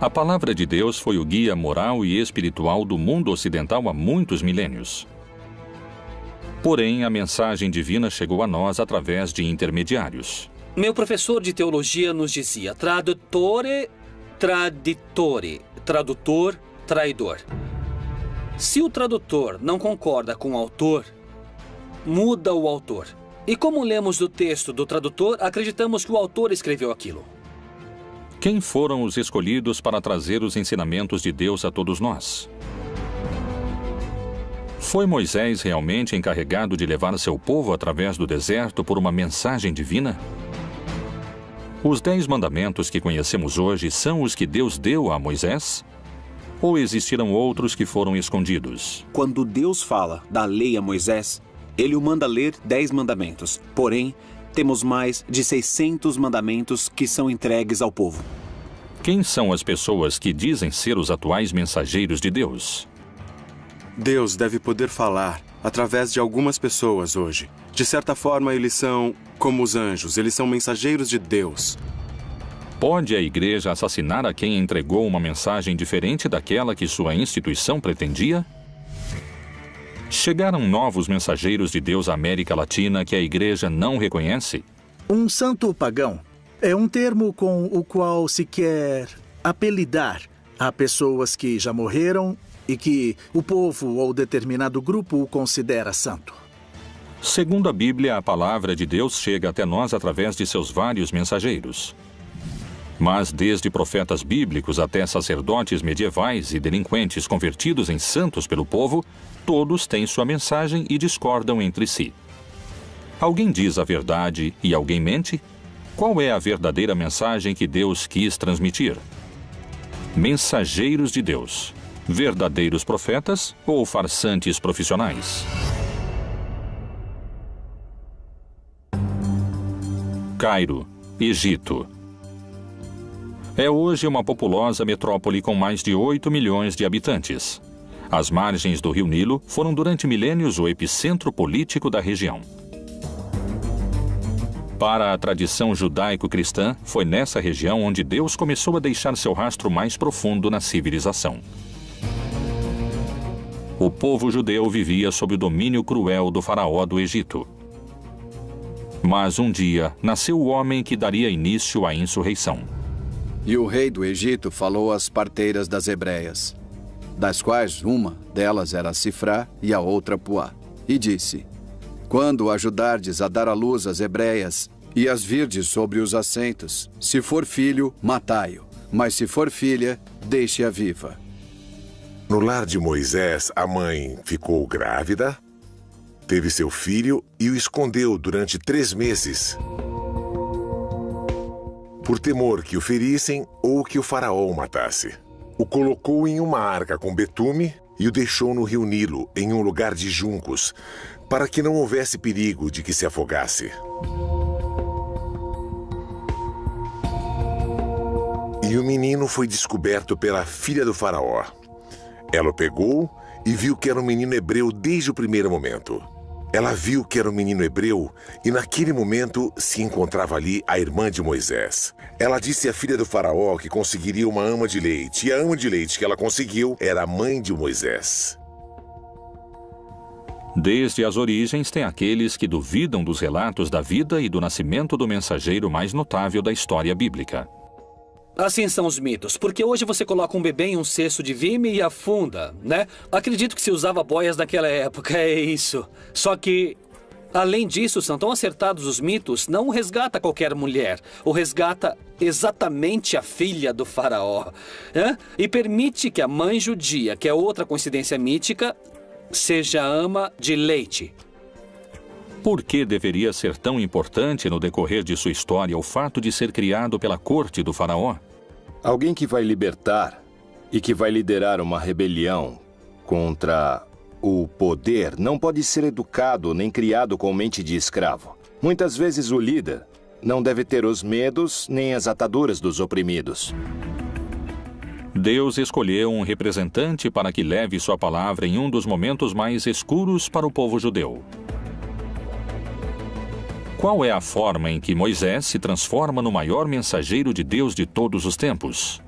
A palavra de Deus foi o guia moral e espiritual do mundo ocidental há muitos milênios. Porém, a mensagem divina chegou a nós através de intermediários. Meu professor de teologia nos dizia: tradutore, traditore, tradutor, traidor. Se o tradutor não concorda com o autor, muda o autor. E como lemos o texto do tradutor, acreditamos que o autor escreveu aquilo. Quem foram os escolhidos para trazer os ensinamentos de Deus a todos nós? Foi Moisés realmente encarregado de levar seu povo através do deserto por uma mensagem divina? Os 10 mandamentos que conhecemos hoje são os que Deus deu a Moisés? Ou existiram outros que foram escondidos? Quando Deus fala da lei a Moisés, ele o manda ler 10 mandamentos. Porém, temos mais de 600 mandamentos que são entregues ao povo. Quem são as pessoas que dizem ser os atuais mensageiros de Deus? Deus deve poder falar através de algumas pessoas hoje. De certa forma, eles são como os anjos, eles são mensageiros de Deus. Pode a igreja assassinar a quem entregou uma mensagem diferente daquela que sua instituição pretendia? Chegaram novos mensageiros de Deus à América Latina que a igreja não reconhece? Um santo pagão é um termo com o qual se quer apelidar a pessoas que já morreram e que o povo ou determinado grupo o considera santo. Segundo a Bíblia, a palavra de Deus chega até nós através de seus vários mensageiros. Mas desde profetas bíblicos até sacerdotes medievais e delinquentes convertidos em santos pelo povo, todos têm sua mensagem e discordam entre si. Alguém diz a verdade e alguém mente? Qual é a verdadeira mensagem que Deus quis transmitir? Mensageiros de Deus. Verdadeiros profetas ou farsantes profissionais? Cairo, Egito. É hoje uma populosa metrópole com mais de 8 milhões de habitantes. As margens do rio Nilo foram durante milênios o epicentro político da região. Para a tradição judaico-cristã, foi nessa região onde Deus começou a deixar seu rastro mais profundo na civilização. O povo judeu vivia sob o domínio cruel do faraó do Egito. Mas um dia nasceu o homem que daria início à insurreição. E o rei do Egito falou às parteiras das hebreias, das quais uma delas era Sifrá e a outra Puá, e disse: quando ajudardes a dar à luz as hebreias e as virdes sobre os assentos, se for filho, matai-o, mas se for filha, deixe-a viva. No lar de Moisés, a mãe ficou grávida, teve seu filho e o escondeu durante 3 meses, por temor que o ferissem ou que o faraó o matasse. O colocou em uma arca com betume e o deixou no rio Nilo, em um lugar de juncos, para que não houvesse perigo de que se afogasse. E o menino foi descoberto pela filha do faraó. Ela o pegou e viu que era um menino hebreu desde o primeiro momento. Ela viu que era um menino hebreu e naquele momento se encontrava ali a irmã de Moisés. Ela disse à filha do faraó que conseguiria uma ama de leite, e a ama de leite que ela conseguiu era a mãe de Moisés. Desde as origens, tem aqueles que duvidam dos relatos da vida e do nascimento do mensageiro mais notável da história bíblica. Assim são os mitos, porque hoje você coloca um bebê em um cesto de vime e afunda, né? Acredito que se usava boias naquela época, é isso. Só que, além disso, são tão acertados os mitos, não resgata qualquer mulher, o resgata exatamente a filha do faraó, né? E permite que a mãe judia, que é outra coincidência mítica, seja ama de leite. Por que deveria ser tão importante no decorrer de sua história o fato de ser criado pela corte do faraó? Alguém que vai libertar e que vai liderar uma rebelião contra o poder não pode ser educado nem criado com mente de escravo. Muitas vezes o líder não deve ter os medos nem as ataduras dos oprimidos. Deus escolheu um representante para que leve sua palavra em um dos momentos mais escuros para o povo judeu. Qual é a forma em que Moisés se transforma no maior mensageiro de Deus de todos os tempos?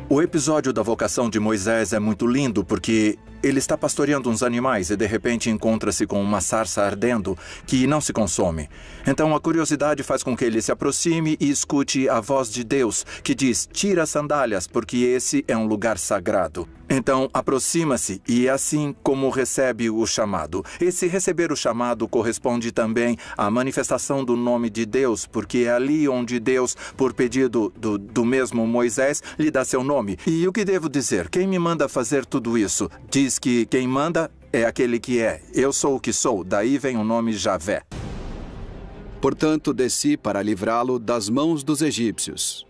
O episódio da vocação de Moisés é muito lindo porque ele está pastoreando uns animais e de repente encontra-se com uma sarça ardendo que não se consome. Então a curiosidade faz com que ele se aproxime e escute a voz de Deus que diz: tira as sandálias porque esse é um lugar sagrado. Então aproxima-se e é assim como recebe o chamado. Esse receber o chamado corresponde também à manifestação do nome de Deus, porque é ali onde Deus, por pedido do mesmo Moisés, lhe dá seu nome. E o que devo dizer? Quem me manda fazer tudo isso? Diz que quem manda é aquele que é. Eu sou o que sou, daí vem o nome Javé. Portanto, desci para livrá-lo das mãos dos egípcios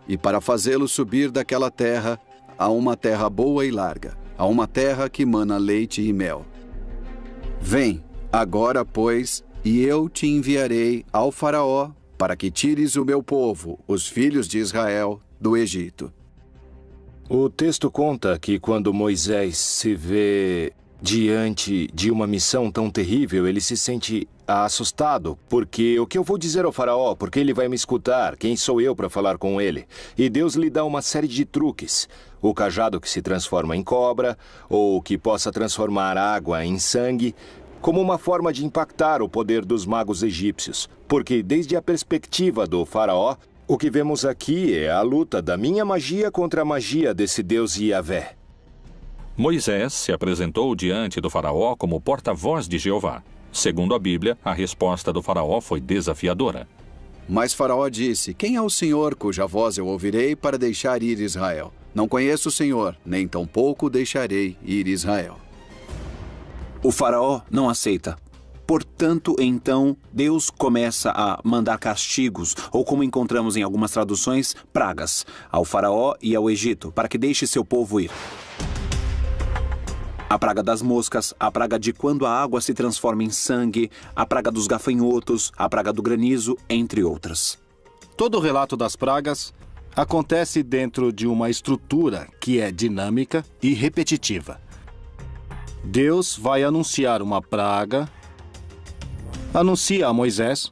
e para fazê-lo subir daquela terra a uma terra boa e larga, a uma terra que mana leite e mel. Vem, agora, pois, e eu te enviarei ao Faraó para que tires o meu povo, os filhos de Israel, do Egito. O texto conta que quando Moisés se vê diante de uma missão tão terrível, ele se sente assustado, porque o que eu vou dizer ao faraó? Porque ele vai me escutar? Quem sou eu para falar com ele? E Deus lhe dá uma série de truques. O cajado que se transforma em cobra, ou que possa transformar água em sangue, como uma forma de impactar o poder dos magos egípcios. Porque desde a perspectiva do faraó, o que vemos aqui é a luta da minha magia contra a magia desse Deus Yahvé. Moisés se apresentou diante do faraó como porta-voz de Jeová. Segundo a Bíblia, a resposta do faraó foi desafiadora. Mas Faraó disse: quem é o Senhor cuja voz eu ouvirei para deixar ir Israel? Não conheço o Senhor, nem tampouco deixarei ir Israel. O faraó não aceita. Portanto, então, Deus começa a mandar castigos, ou como encontramos em algumas traduções, pragas, ao faraó e ao Egito, para que deixe seu povo ir. A praga das moscas, a praga de quando a água se transforma em sangue, a praga dos gafanhotos, a praga do granizo, entre outras. Todo o relato das pragas acontece dentro de uma estrutura que é dinâmica e repetitiva. Deus vai anunciar uma praga, anuncia a Moisés,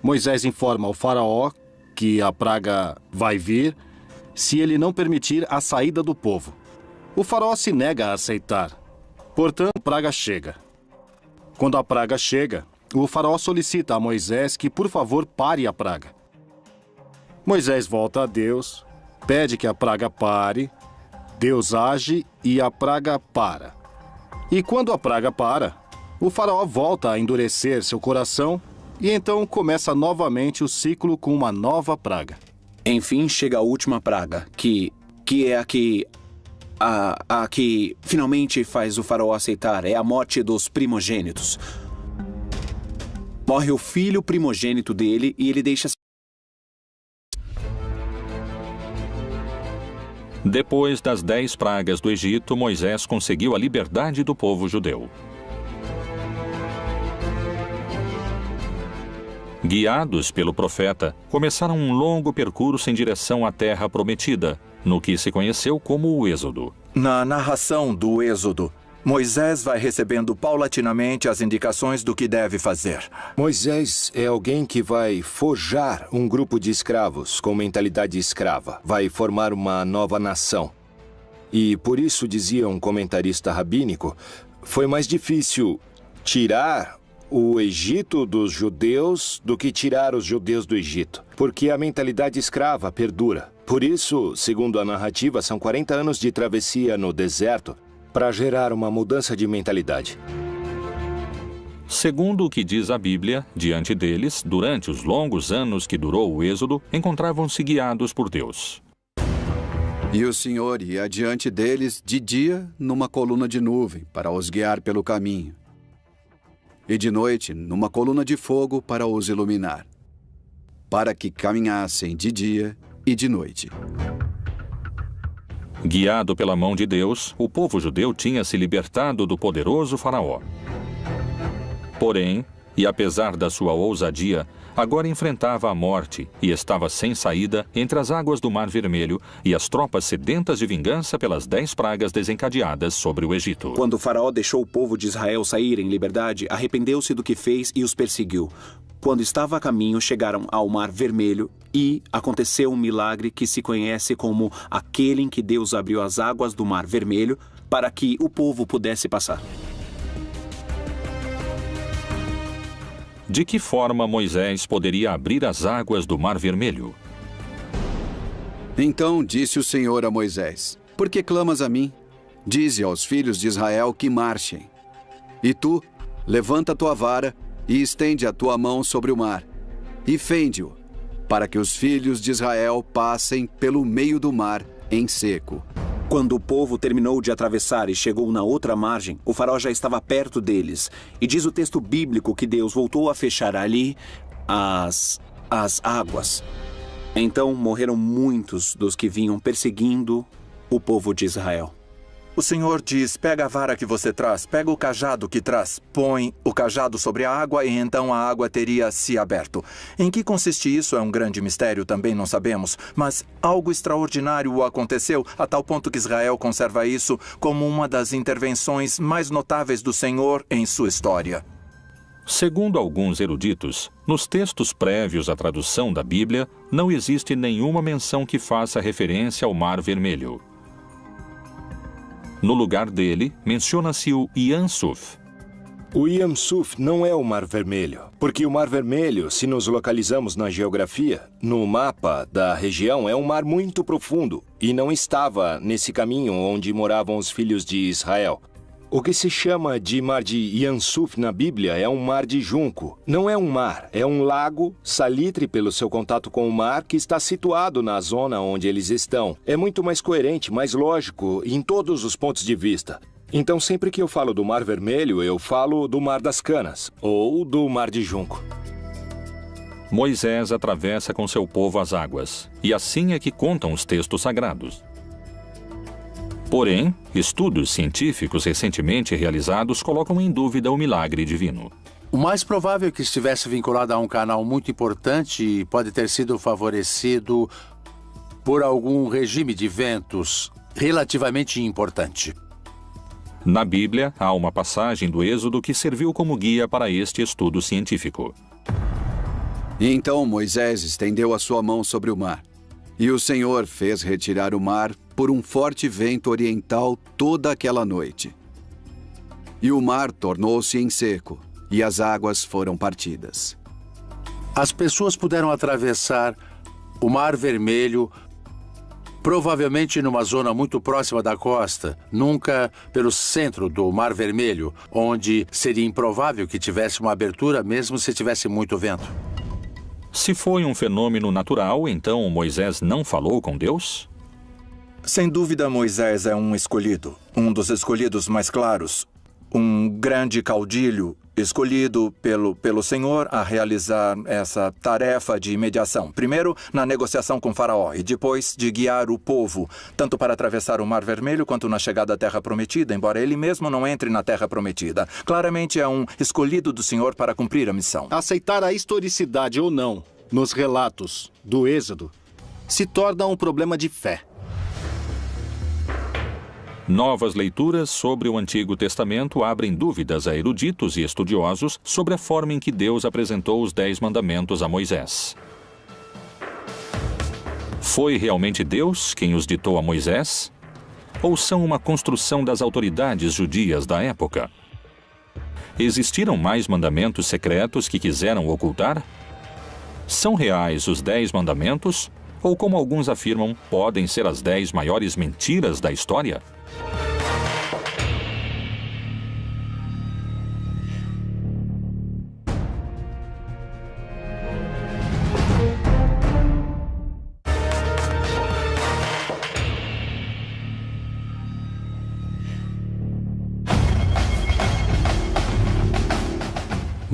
Moisés informa ao faraó que a praga vai vir se ele não permitir a saída do povo. O faraó se nega a aceitar. Portanto, a praga chega. Quando a praga chega, o faraó solicita a Moisés que, por favor, pare a praga. Moisés volta a Deus, pede que a praga pare, Deus age e a praga para. E quando a praga para, o faraó volta a endurecer seu coração e então começa novamente o ciclo com uma nova praga. Enfim, chega a última praga, que é a que finalmente faz o faraó aceitar, é a morte dos primogênitos. Morre o filho primogênito dele e ele deixa... Depois das 10 pragas do Egito, Moisés conseguiu a liberdade do povo judeu. Guiados pelo profeta, começaram um longo percurso em direção à terra prometida, no que se conheceu como o Êxodo. Na narração do Êxodo, Moisés vai recebendo paulatinamente as indicações do que deve fazer. Moisés é alguém que vai forjar um grupo de escravos com mentalidade escrava. Vai formar uma nova nação. E por isso, dizia um comentarista rabínico, foi mais difícil tirar o Egito dos judeus do que tirar os judeus do Egito, porque a mentalidade escrava perdura. Por isso, segundo a narrativa, são 40 anos de travessia no deserto para gerar uma mudança de mentalidade. Segundo o que diz a Bíblia, diante deles, durante os longos anos que durou o Êxodo, encontravam-se guiados por Deus. E o Senhor ia adiante deles de dia numa coluna de nuvem para os guiar pelo caminho, e de noite numa coluna de fogo para os iluminar, para que caminhassem de dia e de noite. Guiado pela mão de Deus, o povo judeu tinha se libertado do poderoso faraó. Porém, e apesar da sua ousadia, agora enfrentava a morte e estava sem saída entre as águas do Mar Vermelho e as tropas sedentas de vingança pelas 10 pragas desencadeadas sobre o Egito. Quando o faraó deixou o povo de Israel sair em liberdade, arrependeu-se do que fez e os perseguiu. Quando estava a caminho, chegaram ao Mar Vermelho e aconteceu um milagre que se conhece como aquele em que Deus abriu as águas do Mar Vermelho para que o povo pudesse passar. De que forma Moisés poderia abrir as águas do Mar Vermelho? Então disse o Senhor a Moisés: Por que clamas a mim? Dize aos filhos de Israel que marchem. E tu, levanta tua vara e estende a tua mão sobre o mar, e fende-o, para que os filhos de Israel passem pelo meio do mar em seco. Quando o povo terminou de atravessar e chegou na outra margem, o faraó já estava perto deles. E diz o texto bíblico que Deus voltou a fechar ali as águas. Então morreram muitos dos que vinham perseguindo o povo de Israel. O Senhor diz: pega a vara que você traz, pega o cajado que traz, põe o cajado sobre a água e então a água teria se aberto. Em que consiste isso é um grande mistério, também não sabemos, mas algo extraordinário aconteceu a tal ponto que Israel conserva isso como uma das intervenções mais notáveis do Senhor em sua história. Segundo alguns eruditos, nos textos prévios à tradução da Bíblia, não existe nenhuma menção que faça referência ao Mar Vermelho. No lugar dele, menciona-se o Yam Suf. O Yam Suf não é o Mar Vermelho, porque o Mar Vermelho, se nos localizamos na geografia, no mapa da região, é um mar muito profundo e não estava nesse caminho onde moravam os filhos de Israel. O que se chama de mar de Yam Suf na Bíblia é um mar de junco. Não é um mar, é um lago salitre pelo seu contato com o mar que está situado na zona onde eles estão. É muito mais coerente, mais lógico em todos os pontos de vista. Então, sempre que eu falo do Mar Vermelho, eu falo do Mar das Canas ou do Mar de Junco. Moisés atravessa com seu povo as águas, e assim é que contam os textos sagrados. Porém, estudos científicos recentemente realizados colocam em dúvida o milagre divino. O mais provável é que estivesse vinculado a um canal muito importante e pode ter sido favorecido por algum regime de ventos relativamente importante. Na Bíblia, há uma passagem do Êxodo que serviu como guia para este estudo científico. E então Moisés estendeu a sua mão sobre o mar, e o Senhor fez retirar o mar por um forte vento oriental toda aquela noite. E o mar tornou-se em seco, e as águas foram partidas. As pessoas puderam atravessar o Mar Vermelho, provavelmente numa zona muito próxima da costa, nunca pelo centro do Mar Vermelho, onde seria improvável que tivesse uma abertura, mesmo se tivesse muito vento. Se foi um fenômeno natural, então Moisés não falou com Deus? Sem dúvida, Moisés é um escolhido, um dos escolhidos mais claros, um grande caudilho escolhido pelo Senhor a realizar essa tarefa de mediação. Primeiro, na negociação com Faraó e depois de guiar o povo, tanto para atravessar o Mar Vermelho quanto na chegada à Terra Prometida, embora ele mesmo não entre na Terra Prometida. Claramente é um escolhido do Senhor para cumprir a missão. Aceitar a historicidade ou não nos relatos do Êxodo se torna um problema de fé. Novas leituras sobre o Antigo Testamento abrem dúvidas a eruditos e estudiosos sobre a forma em que Deus apresentou os 10 mandamentos a Moisés. Foi realmente Deus quem os ditou a Moisés? Ou são uma construção das autoridades judias da época? Existiram mais mandamentos secretos que quiseram ocultar? São reais os 10 mandamentos? Ou, como alguns afirmam, podem ser as 10 maiores mentiras da história?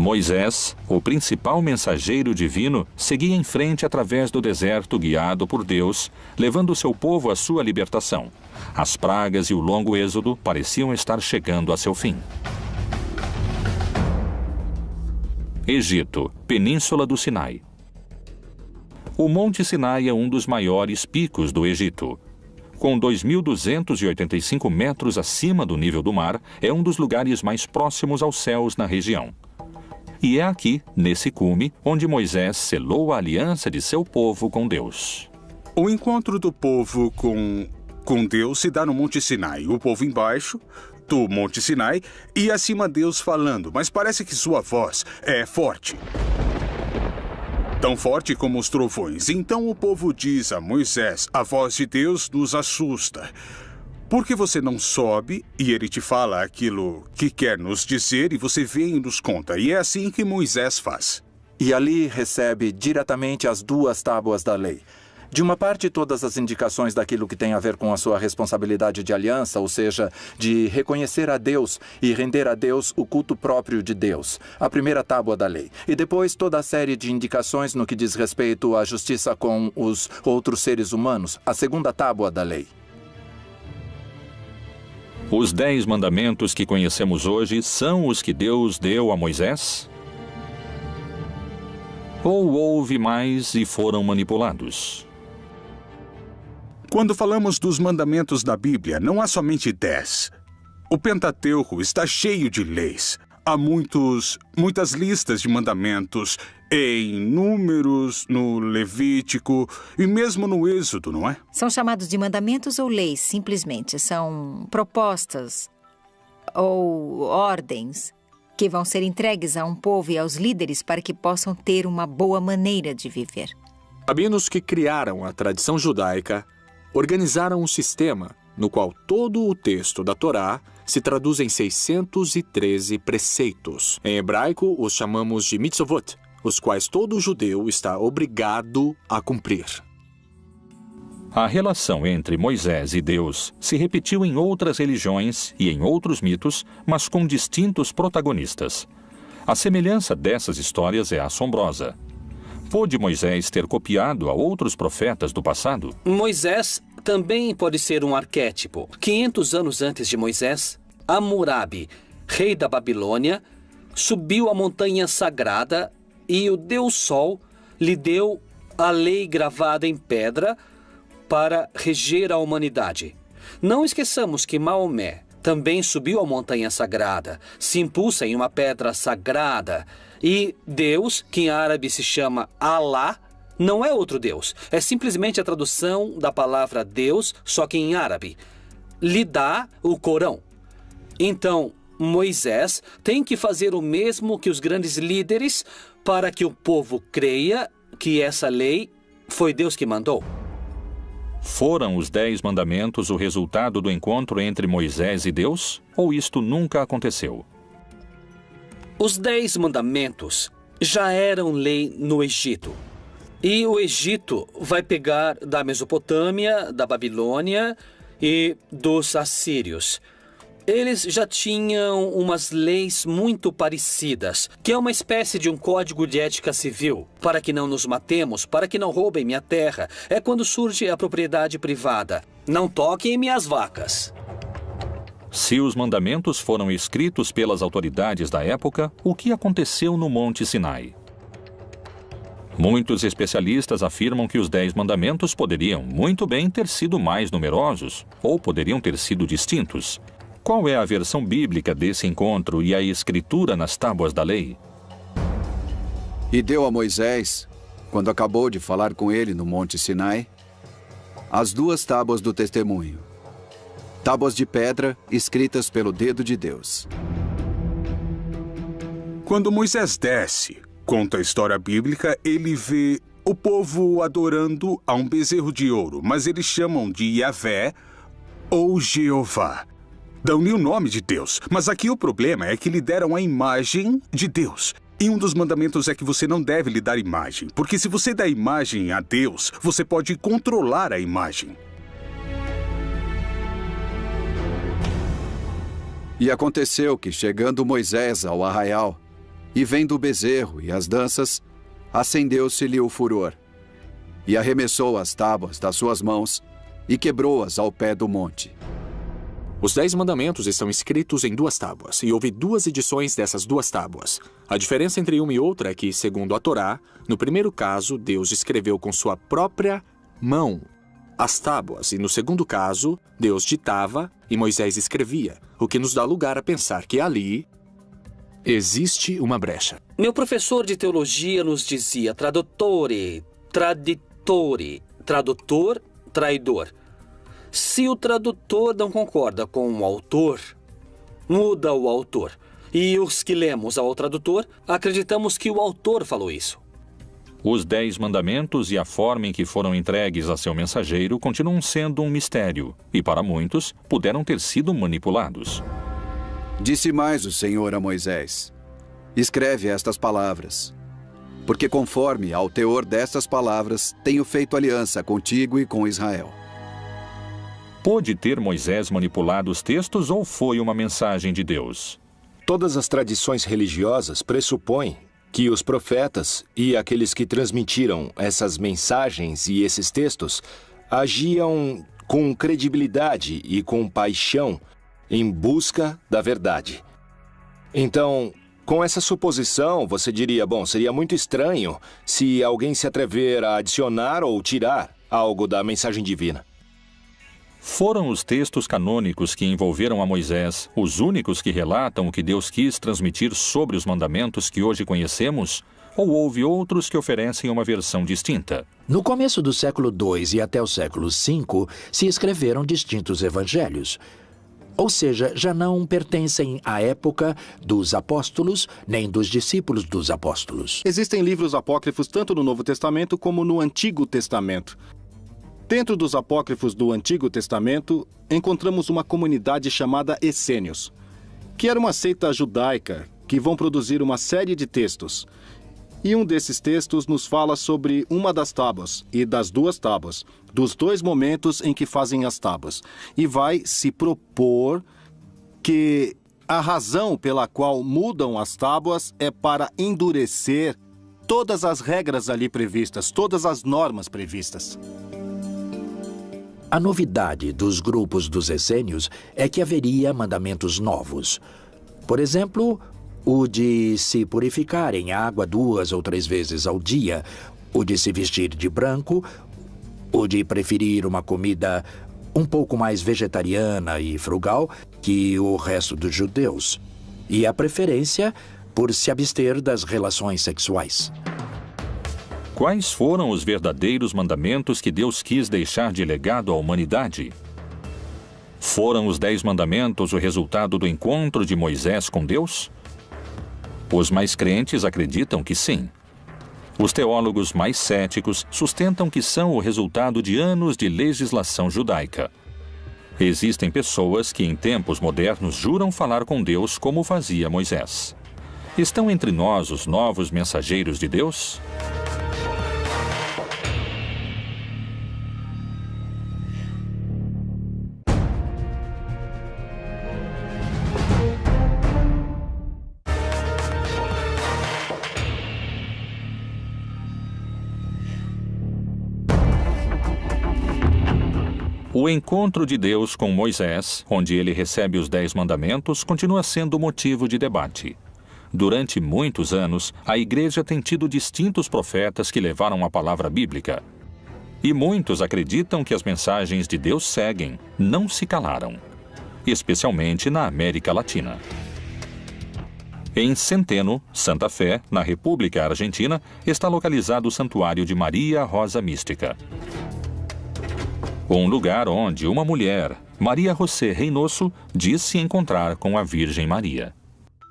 Moisés, o principal mensageiro divino, seguia em frente através do deserto guiado por Deus, levando seu povo à sua libertação. As pragas e o longo êxodo pareciam estar chegando a seu fim. Egito, Península do Sinai. O Monte Sinai é um dos maiores picos do Egito. Com 2.285 metros acima do nível do mar, é um dos lugares mais próximos aos céus na região. E é aqui, nesse cume, onde Moisés selou a aliança de seu povo com Deus. O encontro do povo com Deus se dá no Monte Sinai. O povo embaixo do Monte Sinai e acima Deus falando, mas parece que sua voz é forte. Tão forte como os trovões. Então o povo diz a Moisés, a voz de Deus nos assusta. Por que você não sobe e ele te fala aquilo que quer nos dizer e você vem e nos conta? E é assim que Moisés faz. E ali recebe diretamente as 2 tábuas da lei. De uma parte, todas as indicações daquilo que tem a ver com a sua responsabilidade de aliança, ou seja, de reconhecer a Deus e render a Deus o culto próprio de Deus, a primeira tábua da lei. E depois toda a série de indicações no que diz respeito à justiça com os outros seres humanos, a segunda tábua da lei. Os 10 mandamentos que conhecemos hoje são os que Deus deu a Moisés? Ou houve mais e foram manipulados? Quando falamos dos mandamentos da Bíblia, não há somente 10. O Pentateuco está cheio de leis. Há muitas listas de mandamentos em Números, no Levítico e mesmo no Êxodo, não é? São chamados de mandamentos ou leis, simplesmente. São propostas ou ordens que vão ser entregues a um povo e aos líderes para que possam ter uma boa maneira de viver. Rabinos que criaram a tradição judaica organizaram um sistema no qual todo o texto da Torá se traduz em 613 preceitos. Em hebraico, os chamamos de mitzvot, os quais todo judeu está obrigado a cumprir. A relação entre Moisés e Deus se repetiu em outras religiões e em outros mitos, mas com distintos protagonistas. A semelhança dessas histórias é assombrosa. Pôde Moisés ter copiado a outros profetas do passado? Moisés também pode ser um arquétipo. 500 anos antes de Moisés, Hammurabi, rei da Babilônia, subiu a montanha sagrada e o Deus Sol lhe deu a lei gravada em pedra para reger a humanidade. Não esqueçamos que Maomé também subiu a montanha sagrada, se impulsa em uma pedra sagrada. E Deus, que em árabe se chama Allah, não é outro Deus. É simplesmente a tradução da palavra Deus, só que em árabe. Lhe dá o Corão. Então, Moisés tem que fazer o mesmo que os grandes líderes para que o povo creia que essa lei foi Deus que mandou. Foram os 10 mandamentos o resultado do encontro entre Moisés e Deus? Ou isto nunca aconteceu? Os 10 mandamentos já eram lei no Egito. E o Egito vai pegar da Mesopotâmia, da Babilônia e dos assírios. Eles já tinham umas leis muito parecidas, que é uma espécie de um código de ética civil. Para que não nos matemos, para que não roubem minha terra. É quando surge a propriedade privada. Não toquem em minhas vacas. Se os mandamentos foram escritos pelas autoridades da época, o que aconteceu no Monte Sinai? Muitos especialistas afirmam que os 10 mandamentos poderiam muito bem ter sido mais numerosos, ou poderiam ter sido distintos. Qual é a versão bíblica desse encontro e a escritura nas tábuas da lei? E deu a Moisés, quando acabou de falar com ele no Monte Sinai, as 2 tábuas do testemunho. Tábuas de pedra escritas pelo dedo de Deus. Quando Moisés desce, conta a história bíblica, ele vê o povo adorando a um bezerro de ouro, mas eles chamam de Yahvé ou Jeová. Dão-lhe o nome de Deus, mas aqui o problema é que lhe deram a imagem de Deus. E um dos mandamentos é que você não deve lhe dar imagem, porque se você dá imagem a Deus, você pode controlar a imagem. E aconteceu que, chegando Moisés ao arraial, e vendo o bezerro e as danças, acendeu-se-lhe o furor, e arremessou as tábuas das suas mãos, e quebrou-as ao pé do monte. Os 10 mandamentos estão escritos em 2 tábuas, e houve 2 edições dessas 2 tábuas. A diferença entre uma e outra é que, segundo a Torá, no primeiro caso, Deus escreveu com sua própria mão as tábuas, e no segundo caso, Deus ditava e Moisés escrevia, o que nos dá lugar a pensar que ali Existe uma brecha. Meu professor de teologia nos dizia tradutore, traditore, tradutor, traidor. Se o tradutor não concorda com o autor, muda o autor. E os que lemos ao tradutor, acreditamos que o autor falou isso. Os 10 mandamentos e a forma em que foram entregues a seu mensageiro continuam sendo um mistério, e para muitos, puderam ter sido manipulados. Disse mais o Senhor a Moisés: escreve estas palavras, porque conforme ao teor destas palavras, tenho feito aliança contigo e com Israel. Pôde ter Moisés manipulado os textos ou foi uma mensagem de Deus? Todas as tradições religiosas pressupõem que os profetas e aqueles que transmitiram essas mensagens e esses textos agiam com credibilidade e com paixão em busca da verdade. Então, com essa suposição, você diria, bom, seria muito estranho se alguém se atrever a adicionar ou tirar algo da mensagem divina. Foram os textos canônicos que envolveram a Moisés os únicos que relatam o que Deus quis transmitir sobre os mandamentos que hoje conhecemos? Ou houve outros que oferecem uma versão distinta? No começo do século II e até o século V, se escreveram distintos evangelhos. Ou seja, já não pertencem à época dos apóstolos, nem dos discípulos dos apóstolos. Existem livros apócrifos tanto no Novo Testamento como no Antigo Testamento. Dentro dos apócrifos do Antigo Testamento, encontramos uma comunidade chamada Essênios, que era uma seita judaica que vão produzir uma série de textos. E um desses textos nos fala sobre uma das tábuas e das 2 tábuas, dos 2 momentos em que fazem as tábuas. E vai se propor que a razão pela qual mudam as tábuas é para endurecer todas as regras ali previstas, todas as normas previstas. A novidade dos grupos dos essênios é que haveria mandamentos novos. Por exemplo, o de se purificar em água 2 ou 3 vezes ao dia, o de se vestir de branco, o de preferir uma comida um pouco mais vegetariana e frugal que o resto dos judeus, e a preferência por se abster das relações sexuais. Quais foram os verdadeiros mandamentos que Deus quis deixar de legado à humanidade? Foram os 10 mandamentos o resultado do encontro de Moisés com Deus? Os mais crentes acreditam que sim. Os teólogos mais céticos sustentam que são o resultado de anos de legislação judaica. Existem pessoas que em tempos modernos juram falar com Deus como fazia Moisés. Estão entre nós os novos mensageiros de Deus? O encontro de Deus com Moisés, onde ele recebe os 10 mandamentos, continua sendo motivo de debate. Durante muitos anos, a Igreja tem tido distintos profetas que levaram a palavra bíblica. E muitos acreditam que as mensagens de Deus seguem, não se calaram, especialmente na América Latina. Em Centeno, Santa Fé, na República Argentina, está localizado o Santuário de Maria Rosa Mística. Um lugar onde uma mulher, Maria José Reynoso, diz se encontrar com a Virgem Maria.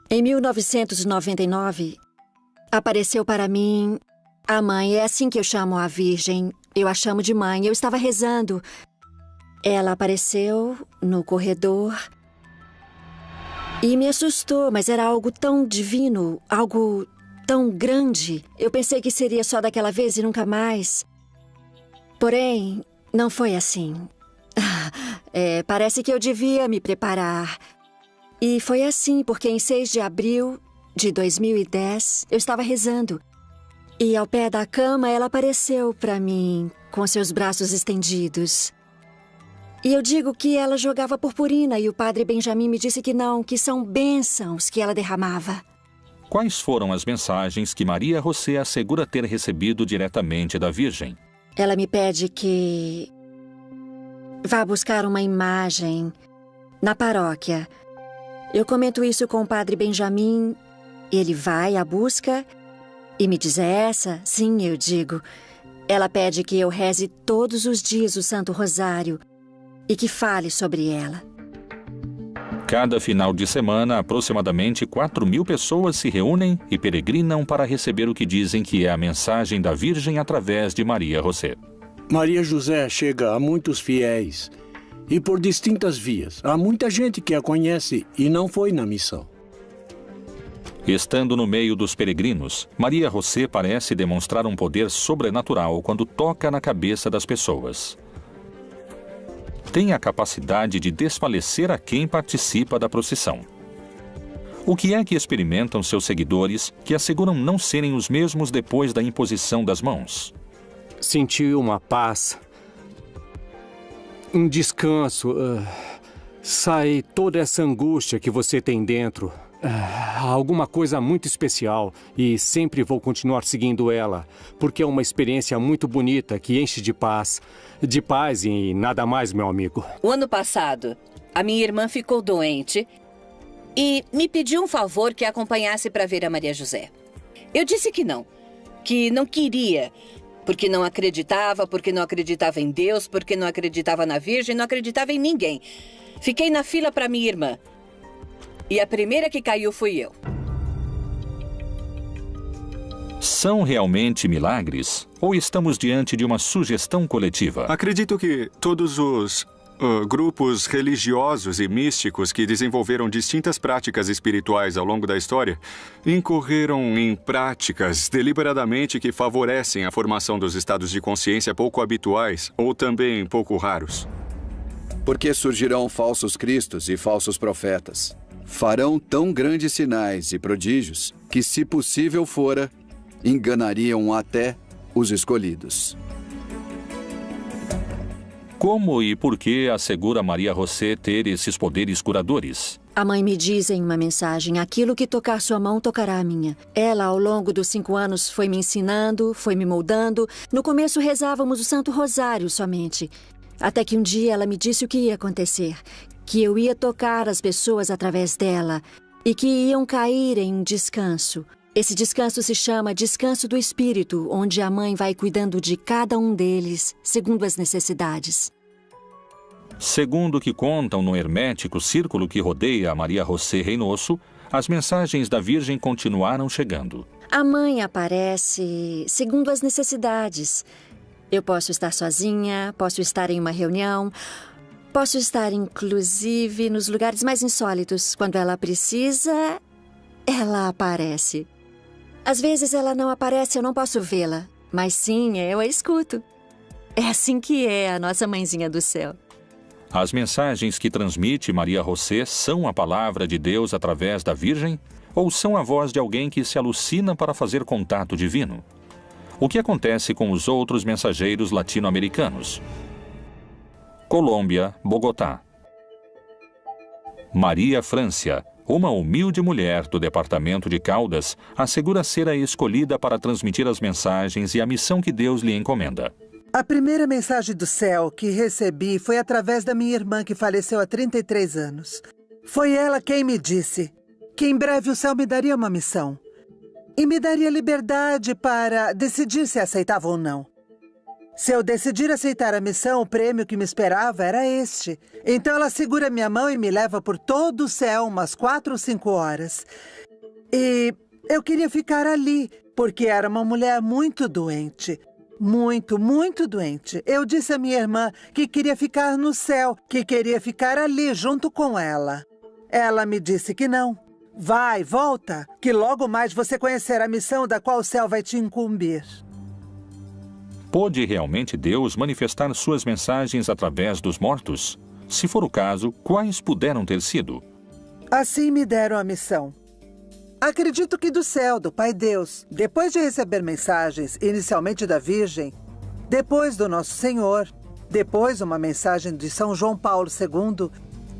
Em 1999, apareceu para mim a mãe. É assim que eu chamo a Virgem. Eu a chamo de mãe. Eu estava rezando. Ela apareceu no corredor e me assustou, mas era algo tão divino, algo tão grande. Eu pensei que seria só daquela vez e nunca mais. Porém, não foi assim. Parece que eu devia me preparar. E foi assim, porque em 6 de abril de 2010, eu estava rezando. E ao pé da cama, ela apareceu para mim, com seus braços estendidos. E eu digo que ela jogava purpurina e o padre Benjamin me disse que não, que são bênçãos que ela derramava. Quais foram as mensagens que Maria José assegura ter recebido diretamente da Virgem? Ela me pede que vá buscar uma imagem na paróquia. Eu comento isso com o padre Benjamin Ele vai à busca e me diz: é essa? Sim, eu digo. Ela pede que eu reze todos os dias o Santo Rosário e que fale sobre ela. Cada final de semana, aproximadamente 4.000 pessoas se reúnem e peregrinam para receber o que dizem que é a mensagem da Virgem através de Maria José. Maria José chega a muitos fiéis e por distintas vias. Há muita gente que a conhece e não foi na missão. Estando no meio dos peregrinos, Maria José parece demonstrar um poder sobrenatural quando toca na cabeça das pessoas. Tem a capacidade de desfalecer a quem participa da procissão. O que é que experimentam seus seguidores que asseguram não serem os mesmos depois da imposição das mãos? Senti uma paz, um descanso. Sai toda essa angústia que você tem dentro. Alguma coisa muito especial e sempre vou continuar seguindo ela, porque é uma experiência muito bonita que enche de paz e nada mais, meu amigo. O ano passado, a minha irmã ficou doente e me pediu um favor que a acompanhasse para ver a Maria José. Eu disse que não queria, porque não acreditava em Deus, porque não acreditava na Virgem, não acreditava em ninguém. Fiquei na fila para minha irmã. E a primeira que caiu fui eu. São realmente milagres? Ou estamos diante de uma sugestão coletiva? Acredito que todos os grupos religiosos e místicos que desenvolveram distintas práticas espirituais ao longo da história incorreram em práticas deliberadamente que favorecem a formação dos estados de consciência pouco habituais ou também pouco raros. Porque surgirão falsos cristos e falsos profetas. Farão tão grandes sinais e prodígios que, se possível fora, enganariam até os escolhidos. Como e por que assegura Maria José ter esses poderes curadores? A mãe me diz em uma mensagem: aquilo que tocar sua mão tocará a minha. Ela, ao longo dos 5 anos, foi me ensinando, foi me moldando. No começo rezávamos o Santo Rosário somente. Até que um dia ela me disse o que ia acontecer. Que eu ia tocar as pessoas através dela e que iam cair em descanso. Esse descanso se chama Descanso do Espírito, onde a mãe vai cuidando de cada um deles, segundo as necessidades. Segundo o que contam no hermético círculo que rodeia a Maria José Reynoso, as mensagens da Virgem continuaram chegando. A mãe aparece segundo as necessidades. Eu posso estar sozinha, posso estar em uma reunião... Posso estar, inclusive, nos lugares mais insólitos. Quando ela precisa, ela aparece. Às vezes ela não aparece, eu não posso vê-la. Mas sim, eu a escuto. É assim que é a nossa mãezinha do céu. As mensagens que transmite Maria José são a palavra de Deus através da Virgem? Ou são a voz de alguém que se alucina para fazer contato divino? O que acontece com os outros mensageiros latino-americanos? Colômbia, Bogotá. Maria Francia, uma humilde mulher do departamento de Caldas, assegura ser a escolhida para transmitir as mensagens e a missão que Deus lhe encomenda. A primeira mensagem do céu que recebi foi através da minha irmã que faleceu há 33 anos. Foi ela quem me disse que em breve o céu me daria uma missão e me daria liberdade para decidir se aceitava ou não. Se eu decidir aceitar a missão, o prêmio que me esperava era este. Então ela segura minha mão e me leva por todo o céu umas 4 ou 5 horas. E eu queria ficar ali, porque era uma mulher muito doente. Muito, muito doente. Eu disse à minha irmã que queria ficar no céu, que queria ficar ali junto com ela. Ela me disse que não. Vai, volta, que logo mais você conhecerá a missão da qual o céu vai te incumbir. Pôde realmente Deus manifestar suas mensagens através dos mortos? Se for o caso, quais puderam ter sido? Assim me deram a missão. Acredito que do céu, do Pai Deus, depois de receber mensagens, inicialmente da Virgem, depois do Nosso Senhor, depois uma mensagem de São João Paulo II,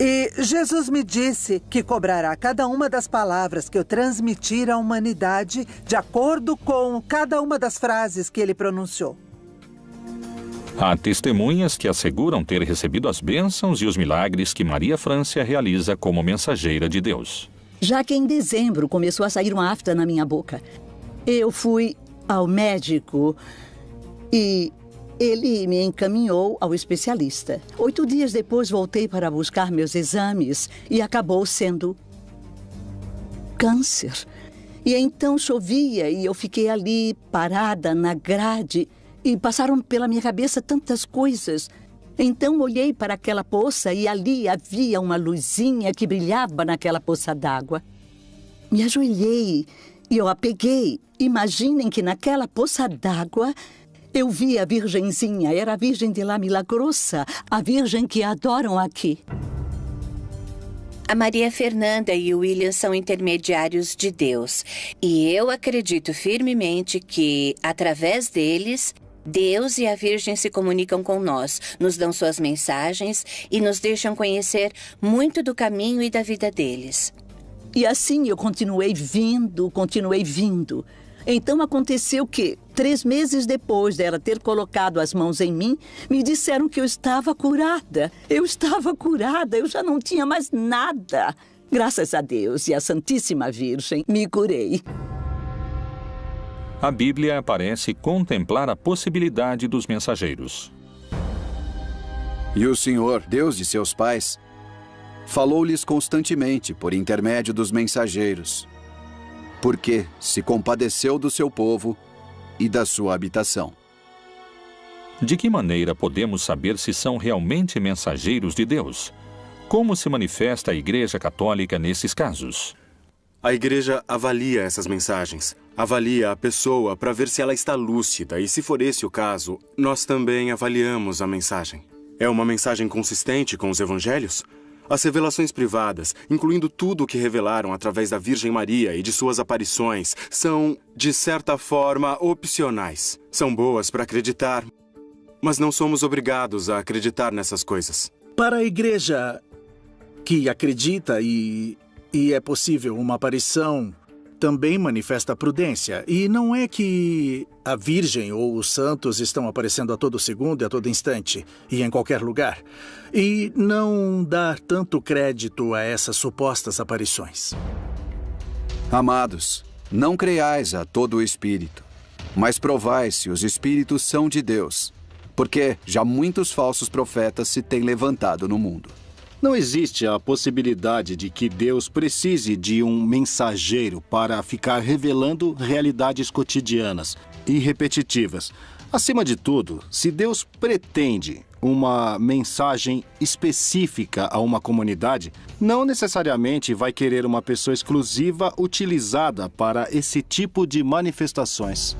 e Jesus me disse que cobrará cada uma das palavras que eu transmitir à humanidade de acordo com cada uma das frases que ele pronunciou. Há testemunhas que asseguram ter recebido as bênçãos e os milagres que Maria Francia realiza como mensageira de Deus. já que em dezembro começou a sair uma afta na minha boca. Eu fui ao médico e ele me encaminhou ao especialista. 8 dias depois voltei para buscar meus exames e acabou sendo câncer. E então chovia e eu fiquei ali parada na grade e passaram pela minha cabeça tantas coisas. Então olhei para aquela poça e ali havia uma luzinha que brilhava naquela poça d'água. Me ajoelhei e eu a peguei. Imaginem que naquela poça d'água eu vi a Virgenzinha. Era a Virgem de La Milagrosa, a Virgem que adoram aqui. A Maria Fernanda e o William são intermediários de Deus. E eu acredito firmemente que, através deles, Deus e a Virgem se comunicam com nós, nos dão suas mensagens e nos deixam conhecer muito do caminho e da vida deles. E assim eu continuei vindo. Então aconteceu que, 3 meses depois dela ter colocado as mãos em mim, me disseram que eu estava curada. Eu já não tinha mais nada. Graças a Deus e à Santíssima Virgem, me curei. A Bíblia parece contemplar a possibilidade dos mensageiros. E o Senhor, Deus de seus pais, falou-lhes constantemente por intermédio dos mensageiros, porque se compadeceu do seu povo e da sua habitação. De que maneira podemos saber se são realmente mensageiros de Deus? Como se manifesta a Igreja Católica nesses casos? A Igreja avalia essas mensagens, avalia a pessoa para ver se ela está lúcida e, se for esse o caso, nós também avaliamos a mensagem. É uma mensagem consistente com os evangelhos? As revelações privadas, incluindo tudo o que revelaram através da Virgem Maria e de suas aparições, são, de certa forma, opcionais. São boas para acreditar, mas não somos obrigados a acreditar nessas coisas. Para a igreja que acredita e é possível uma aparição, também manifesta prudência. E não é que a Virgem ou os santos estão aparecendo a todo segundo e a todo instante, e em qualquer lugar. E não dar tanto crédito a essas supostas aparições. Amados, não creiais a todo o espírito, mas provai se os espíritos são de Deus, porque já muitos falsos profetas se têm levantado no mundo. Não existe a possibilidade de que Deus precise de um mensageiro para ficar revelando realidades cotidianas e repetitivas. Acima de tudo, se Deus pretende uma mensagem específica a uma comunidade, não necessariamente vai querer uma pessoa exclusiva utilizada para esse tipo de manifestações.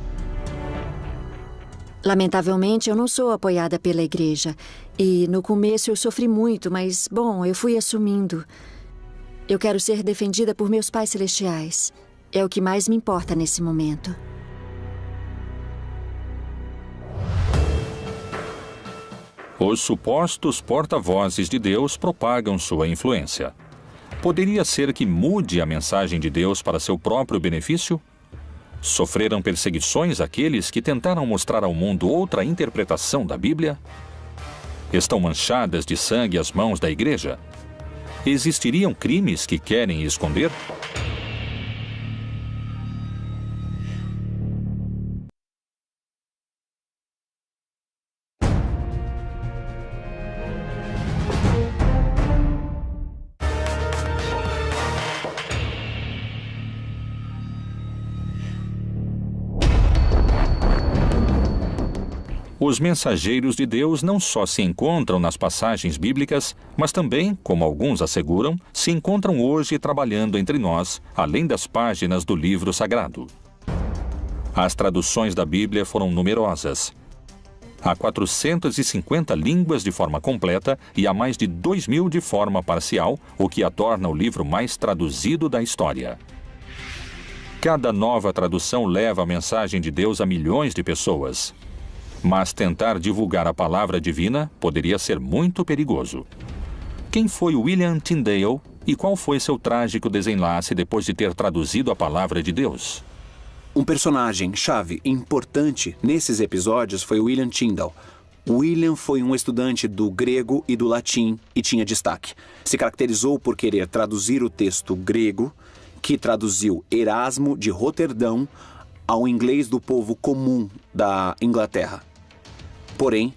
Lamentavelmente, eu não sou apoiada pela igreja. E no começo eu sofri muito, mas, bom, eu fui assumindo. Eu quero ser defendida por meus pais celestiais. É o que mais me importa nesse momento. Os supostos porta-vozes de Deus propagam sua influência. Poderia ser que mude a mensagem de Deus para seu próprio benefício? Sofreram perseguições aqueles que tentaram mostrar ao mundo outra interpretação da Bíblia? Estão manchadas de sangue as mãos da igreja? Existiriam crimes que querem esconder? Os mensageiros de Deus não só se encontram nas passagens bíblicas, mas também, como alguns asseguram, se encontram hoje trabalhando entre nós, além das páginas do livro sagrado. As traduções da Bíblia foram numerosas. Há 450 línguas de forma completa e há mais de 2.000 de forma parcial, o que a torna o livro mais traduzido da história. Cada nova tradução leva a mensagem de Deus a milhões de pessoas. Mas tentar divulgar a palavra divina poderia ser muito perigoso. Quem foi William Tyndale e qual foi seu trágico desenlace depois de ter traduzido a palavra de Deus? Um personagem-chave importante nesses episódios foi William Tyndale. William foi um estudante do grego e do latim e tinha destaque. Se caracterizou por querer traduzir o texto grego que traduziu Erasmo de Roterdão ao inglês do povo comum da Inglaterra. Porém,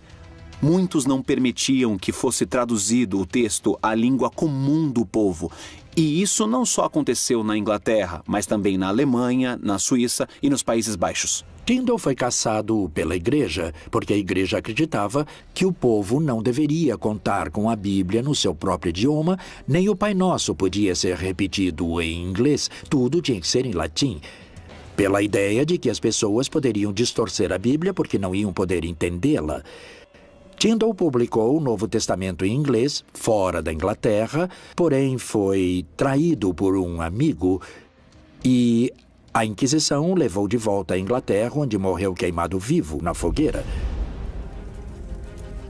muitos não permitiam que fosse traduzido o texto à língua comum do povo. E isso não só aconteceu na Inglaterra, mas também na Alemanha, na Suíça e nos Países Baixos. Tyndale foi caçado pela igreja, porque a igreja acreditava que o povo não deveria contar com a Bíblia no seu próprio idioma, nem o Pai Nosso podia ser repetido em inglês, tudo tinha que ser em latim. Pela ideia de que as pessoas poderiam distorcer a Bíblia porque não iam poder entendê-la. Tyndale publicou o Novo Testamento em inglês, fora da Inglaterra, porém foi traído por um amigo e a Inquisição o levou de volta à Inglaterra, onde morreu queimado vivo na fogueira.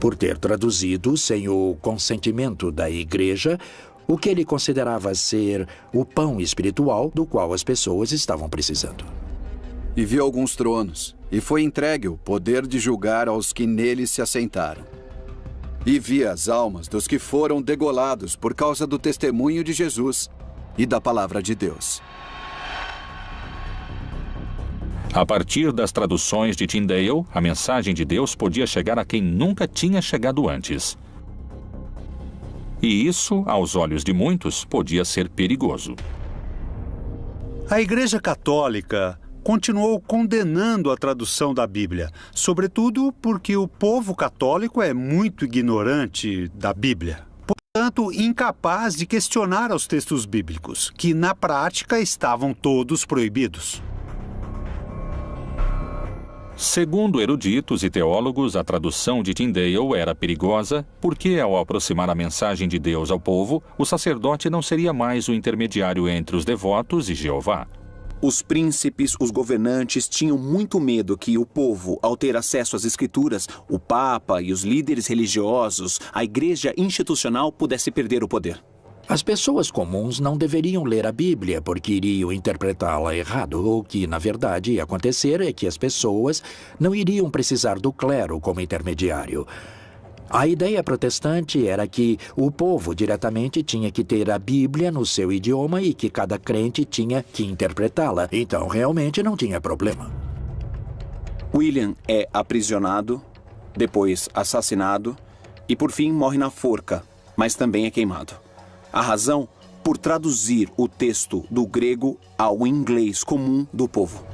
Por ter traduzido sem o consentimento da igreja o que ele considerava ser o pão espiritual do qual as pessoas estavam precisando. E viu alguns tronos, e foi entregue o poder de julgar aos que neles se assentaram. E vi as almas dos que foram degolados por causa do testemunho de Jesus e da palavra de Deus. A partir das traduções de Tyndale, a mensagem de Deus podia chegar a quem nunca tinha chegado antes. E isso, aos olhos de muitos, podia ser perigoso. A Igreja Católica continuou condenando a tradução da Bíblia, sobretudo porque o povo católico é muito ignorante da Bíblia, portanto, incapaz de questionar os textos bíblicos, que na prática estavam todos proibidos. Segundo eruditos e teólogos, a tradução de Tyndale era perigosa porque, ao aproximar a mensagem de Deus ao povo, o sacerdote não seria mais o intermediário entre os devotos e Jeová. Os príncipes, os governantes tinham muito medo que o povo, ao ter acesso às escrituras, o Papa e os líderes religiosos, a igreja institucional pudesse perder o poder. As pessoas comuns não deveriam ler a Bíblia porque iriam interpretá-la errado. O que, na verdade, ia acontecer é que as pessoas não iriam precisar do clero como intermediário. A ideia protestante era que o povo diretamente tinha que ter a Bíblia no seu idioma e que cada crente tinha que interpretá-la. Então, realmente não tinha problema. William é aprisionado, depois assassinado e, por fim, morre na forca, mas também é queimado. A razão? Por traduzir o texto do grego ao inglês comum do povo.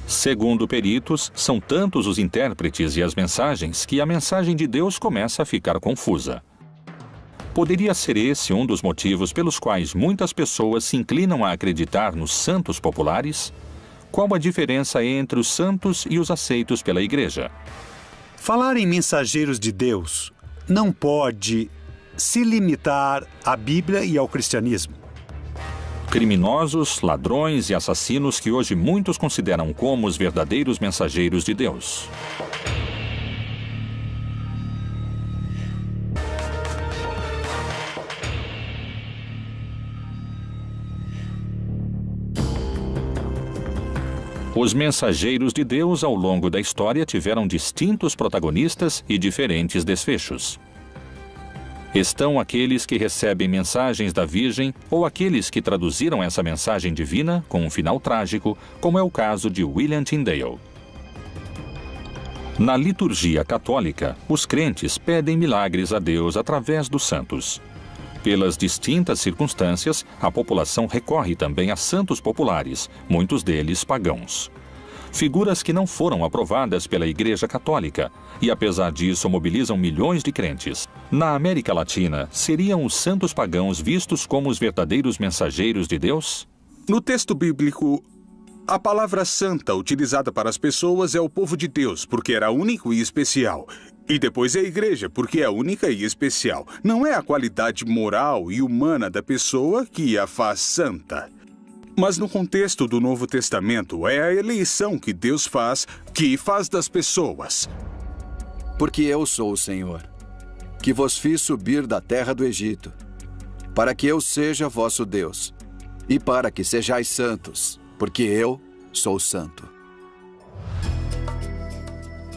Segundo peritos, são tantos os intérpretes e as mensagens que a mensagem de Deus começa a ficar confusa. Poderia ser esse um dos motivos pelos quais muitas pessoas se inclinam a acreditar nos santos populares? Qual a diferença entre os santos e os aceitos pela igreja? Falar em mensageiros de Deus não pode se limitar à Bíblia e ao cristianismo. Criminosos, ladrões e assassinos que hoje muitos consideram como os verdadeiros mensageiros de Deus. Os mensageiros de Deus ao longo da história tiveram distintos protagonistas e diferentes desfechos. Estão aqueles que recebem mensagens da Virgem ou aqueles que traduziram essa mensagem divina com um final trágico, como é o caso de William Tyndale. Na liturgia católica, os crentes pedem milagres a Deus através dos santos. Pelas distintas circunstâncias, a população recorre também a santos populares, muitos deles pagãos. Figuras que não foram aprovadas pela Igreja Católica e, apesar disso, mobilizam milhões de crentes. Na América Latina, seriam os santos pagãos vistos como os verdadeiros mensageiros de Deus? No texto bíblico, a palavra santa utilizada para as pessoas é o povo de Deus, porque era único e especial. E depois é a igreja, porque é única e especial. Não é a qualidade moral e humana da pessoa que a faz santa. Mas no contexto do Novo Testamento, é a eleição que Deus faz, que faz das pessoas. Porque eu sou o Senhor, que vos fiz subir da terra do Egito, para que eu seja vosso Deus, e para que sejais santos, porque eu sou santo.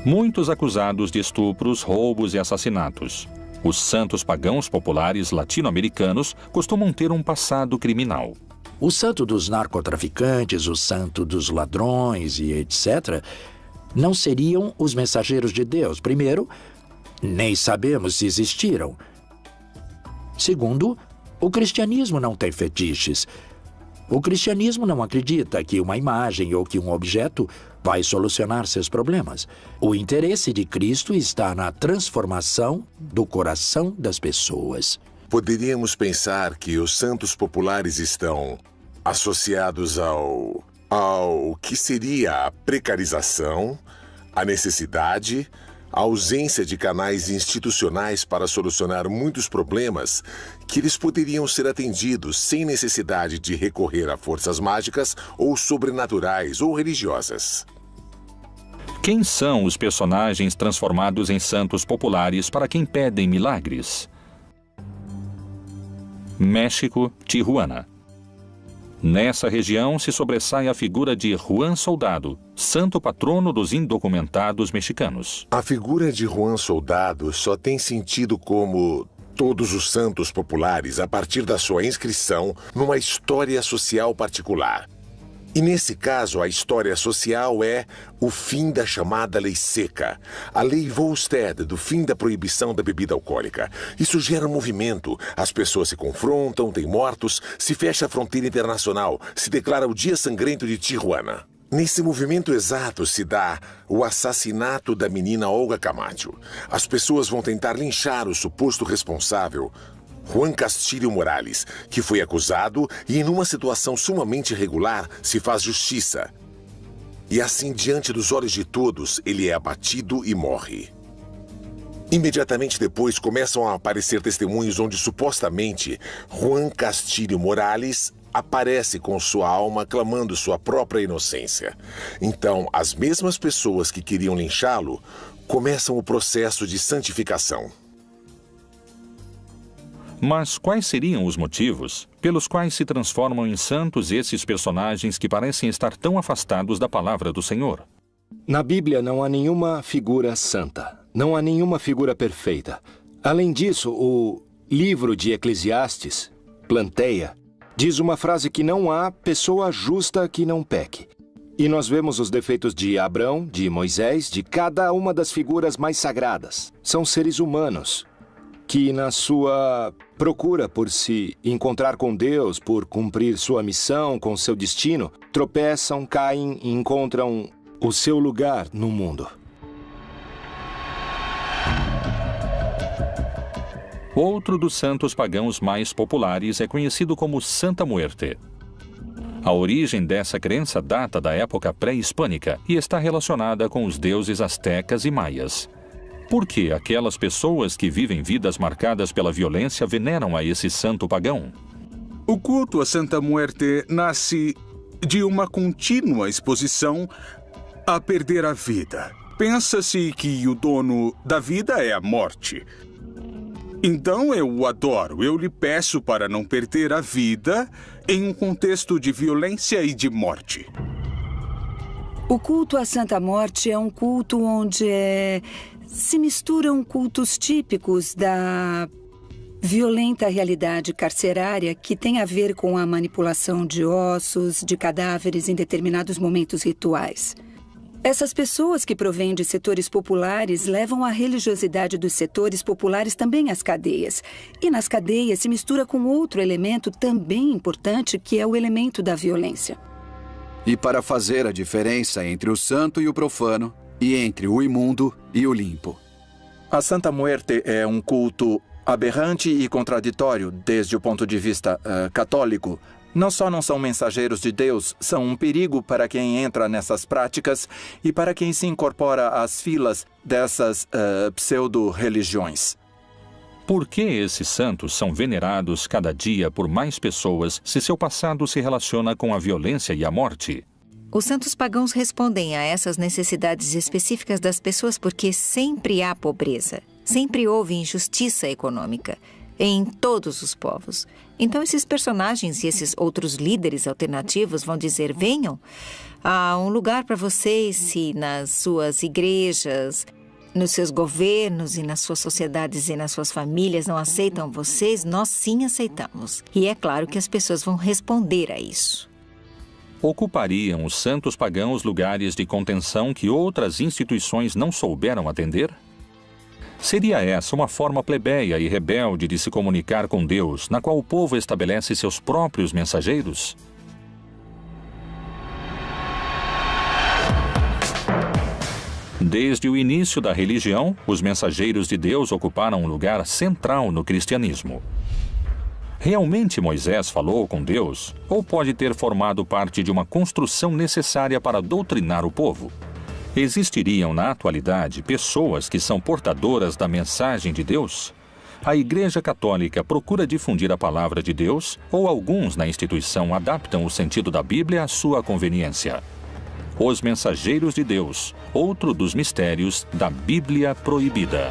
Muitos acusados de estupros, roubos e assassinatos. Os santos pagãos populares latino-americanos costumam ter um passado criminal. O santo dos narcotraficantes, o santo dos ladrões e etc., não seriam os mensageiros de Deus. Primeiro, nem sabemos se existiram. Segundo, o cristianismo não tem fetiches. O cristianismo não acredita que uma imagem ou que um objeto vai solucionar seus problemas. O interesse de Cristo está na transformação do coração das pessoas. Poderíamos pensar que os santos populares estão associados ao que seria a precarização, a necessidade, a ausência de canais institucionais para solucionar muitos problemas que eles poderiam ser atendidos sem necessidade de recorrer a forças mágicas ou sobrenaturais ou religiosas. Quem são os personagens transformados em santos populares para quem pedem milagres? México, Tijuana. Nessa região se sobressai a figura de Juan Soldado, santo patrono dos indocumentados mexicanos. A figura de Juan Soldado só tem sentido como todos os santos populares a partir da sua inscrição numa história social particular. E nesse caso, a história social é o fim da chamada Lei Seca, a Lei Volstead, do fim da proibição da bebida alcoólica. Isso gera um movimento, as pessoas se confrontam, tem mortos, se fecha a fronteira internacional, se declara o Dia Sangrento de Tijuana. Nesse movimento exato se dá o assassinato da menina Olga Camacho. As pessoas vão tentar linchar o suposto responsável, Juan Castillo Morales, que foi acusado e, em uma situação sumamente irregular, se faz justiça. E assim, diante dos olhos de todos, ele é abatido e morre. Imediatamente depois, começam a aparecer testemunhos onde, supostamente, Juan Castillo Morales aparece com sua alma clamando sua própria inocência. Então, as mesmas pessoas que queriam linchá-lo começam o processo de santificação. Mas quais seriam os motivos pelos quais se transformam em santos esses personagens que parecem estar tão afastados da palavra do Senhor? Na Bíblia não há nenhuma figura santa, não há nenhuma figura perfeita. Além disso, o livro de Eclesiastes, Planteia, diz uma frase que não há pessoa justa que não peque. E nós vemos os defeitos de Abrão, de Moisés, de cada uma das figuras mais sagradas. São seres humanos que, na sua procura por se encontrar com Deus, por cumprir sua missão com seu destino, tropeçam, caem e encontram o seu lugar no mundo. Outro dos santos pagãos mais populares é conhecido como Santa Muerte. A origem dessa crença data da época pré-hispânica e está relacionada com os deuses astecas e maias. Por que aquelas pessoas que vivem vidas marcadas pela violência veneram a esse santo pagão? O culto a Santa Muerte nasce de uma contínua exposição a perder a vida. Pensa-se que o dono da vida é a morte. Então eu o adoro, eu lhe peço para não perder a vida em um contexto de violência e de morte. O culto à Santa Morte é um culto onde se misturam cultos típicos da violenta realidade carcerária que tem a ver com a manipulação de ossos, de cadáveres em determinados momentos rituais. Essas pessoas que provêm de setores populares levam a religiosidade dos setores populares também às cadeias. E nas cadeias se mistura com outro elemento também importante, que é o elemento da violência. E para fazer a diferença entre o santo e o profano, e entre o imundo e o limpo. A Santa Muerte é um culto aberrante e contraditório desde o ponto de vista católico. Não só não são mensageiros de Deus, são um perigo para quem entra nessas práticas e para quem se incorpora às filas dessas pseudo-religiões. Por que esses santos são venerados cada dia por mais pessoas se seu passado se relaciona com a violência e a morte? Os santos pagãos respondem a essas necessidades específicas das pessoas porque sempre há pobreza, sempre houve injustiça econômica. em todos os povos. Então, esses personagens e esses outros líderes alternativos vão dizer: venham, há um lugar para vocês se nas suas igrejas, nos seus governos e nas suas sociedades e nas suas famílias não aceitam vocês, nós sim aceitamos. E é claro que as pessoas vão responder a isso. Ocupariam os santos pagãos lugares de contenção que outras instituições não souberam atender? Seria essa uma forma plebeia e rebelde de se comunicar com Deus, na qual o povo estabelece seus próprios mensageiros? Desde o início da religião, os mensageiros de Deus ocuparam um lugar central no cristianismo. Realmente Moisés falou com Deus, ou pode ter formado parte de uma construção necessária para doutrinar o povo? Existiriam na atualidade pessoas que são portadoras da mensagem de Deus? A Igreja Católica procura difundir a palavra de Deus, ou alguns na instituição adaptam o sentido da Bíblia à sua conveniência? Os Mensageiros de Deus, outro dos mistérios da Bíblia Proibida.